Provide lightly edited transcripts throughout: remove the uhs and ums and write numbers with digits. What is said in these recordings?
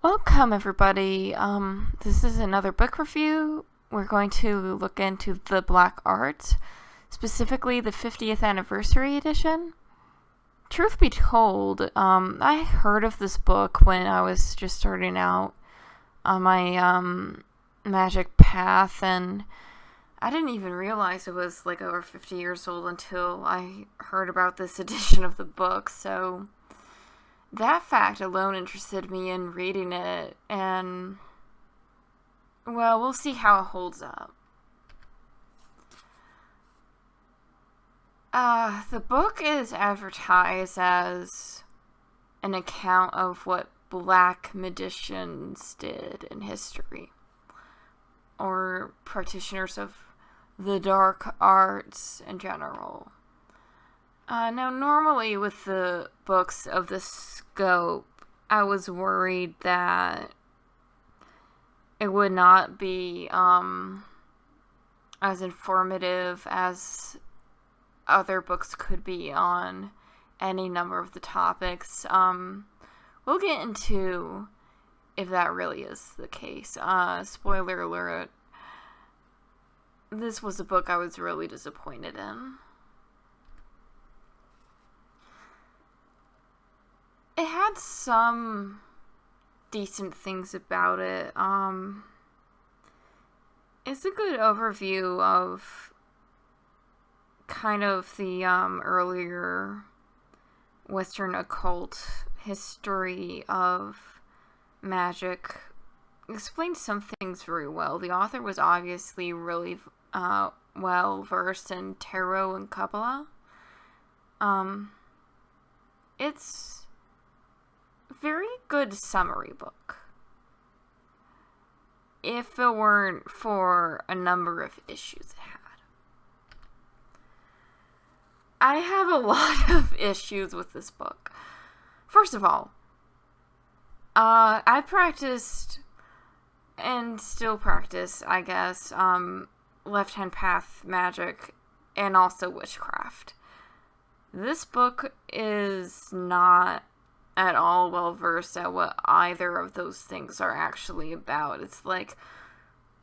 Welcome, everybody. This is another book review. We're going to look into The Black Art, specifically the 50th anniversary edition. Truth be told, I heard of this book when I was just starting out on my magic path, and I didn't even realize it was like over 50 years old until I heard about this edition of the book, so that fact alone interested me in reading it, and, well, we'll see how it holds up. The book is advertised as an account of what black magicians did in history, or practitioners of the dark arts in general. Now, normally with the books of this scope, I was worried that it would not be as informative as other books could be on any number of the topics. We'll get into if that really is the case. Spoiler alert, this was a book I was really disappointed in. It had some decent things about it. It's a good overview of kind of the earlier Western occult history of magic. Explains some things very well. The author was obviously really well versed in tarot and Kabbalah. It's very good summary book. If it weren't for a number of issues it had. I have a lot of issues with this book. First of all, I practiced and still practice, I guess, left-hand path magic and also witchcraft. This book is not at all well versed at what either of those things are actually about. It's like,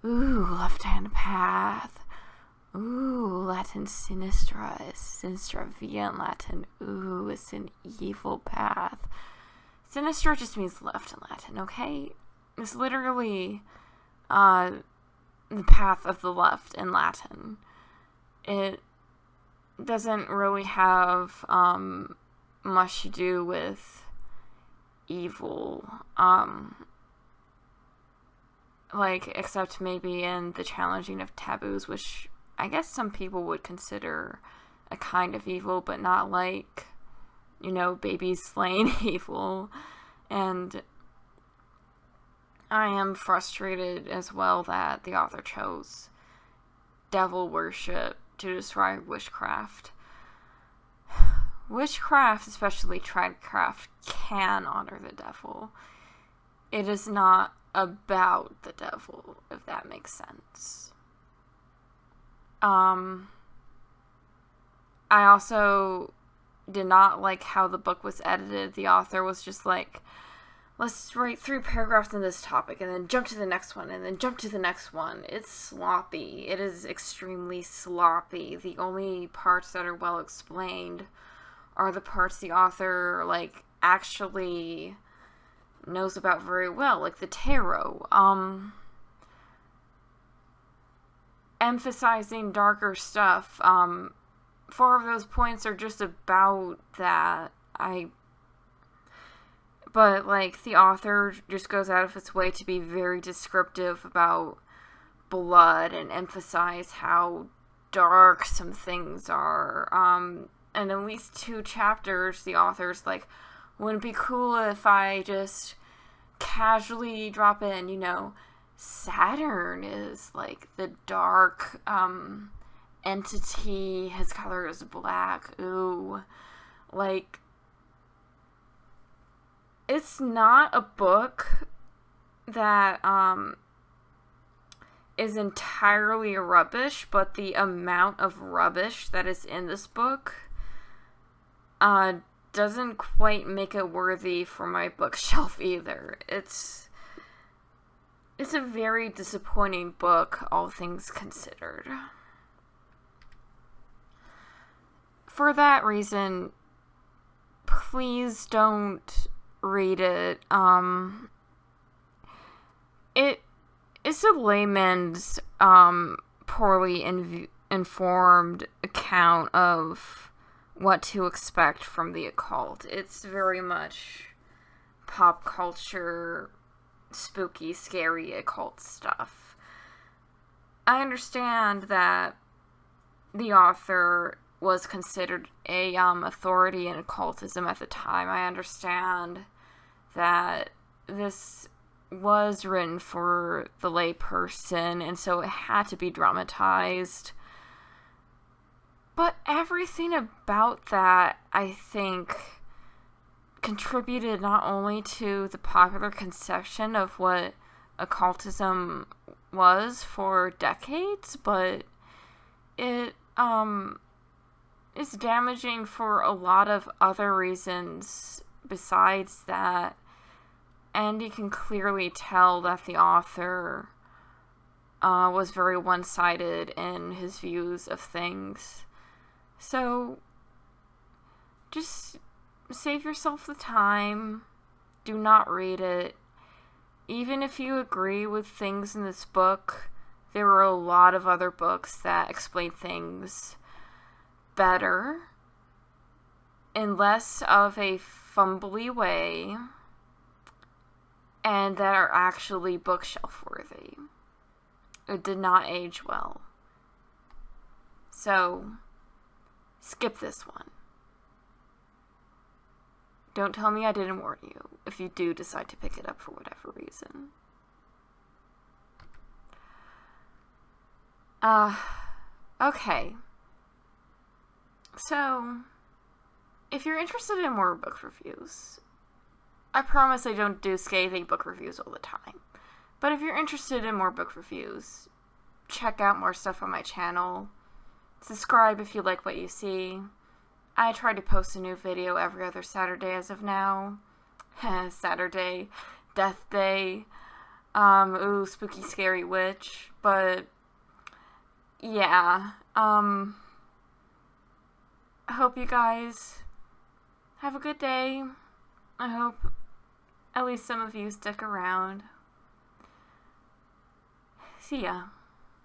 ooh, left-hand path. Ooh, Latin sinistra is sinistra via in Latin. Ooh, it's an evil path. Sinistra just means left in Latin, okay? It's literally the path of the left in Latin. It doesn't really have much to do with evil, except maybe in the challenging of taboos, which I guess some people would consider a kind of evil, but not like, babies slaying evil. And I am frustrated as well that the author chose devil worship to describe witchcraft. Witchcraft, especially tradecraft, can honor the devil. It is not about the devil, if that makes sense. I also did not like how the book was edited. The author was just like, let's write 3 paragraphs on this topic, and then jump to the next one, and then jump to the next one. It's sloppy. It is extremely sloppy. The only parts that are well explained are the parts the author, actually knows about very well, like the tarot. Emphasizing darker stuff. 4 of those points are just about that. But, the author just goes out of its way to be very descriptive about blood and emphasize how dark some things are. And at least 2 chapters, the author's like, wouldn't it be cool if I just casually drop in, Saturn is, the dark, entity, his color is black, ooh. It's not a book that, is entirely rubbish, but the amount of rubbish that is in this book doesn't quite make it worthy for my bookshelf either. It's it's a very disappointing book, all things considered. For that reason, please don't read it. It is a layman's poorly informed account of what to expect from the occult. It's very much pop culture, spooky, scary occult stuff. I understand that the author was considered a authority in occultism at the time. I understand that this was written for the lay person, and so it had to be dramatized. But everything about that, I think, contributed not only to the popular conception of what occultism was for decades, but it is damaging for a lot of other reasons besides that. And you can clearly tell that the author was very one-sided in his views of things. So, just save yourself the time. Do not read it. Even if you agree with things in this book, there are a lot of other books that explain things better in less of a fumbly way and that are actually bookshelf worthy. It did not age well. So, skip this one. Don't tell me I didn't warn you if you do decide to pick it up for whatever reason. Okay. So, if you're interested in more book reviews, I promise I don't do scathing book reviews all the time. But if you're interested in more book reviews, check out more stuff on my channel. Subscribe if you like what you see. I try to post a new video every other Saturday as of now. Saturday, Death Day. Ooh, spooky, scary witch. But, yeah. I hope you guys have a good day. I hope at least some of you stick around. See ya.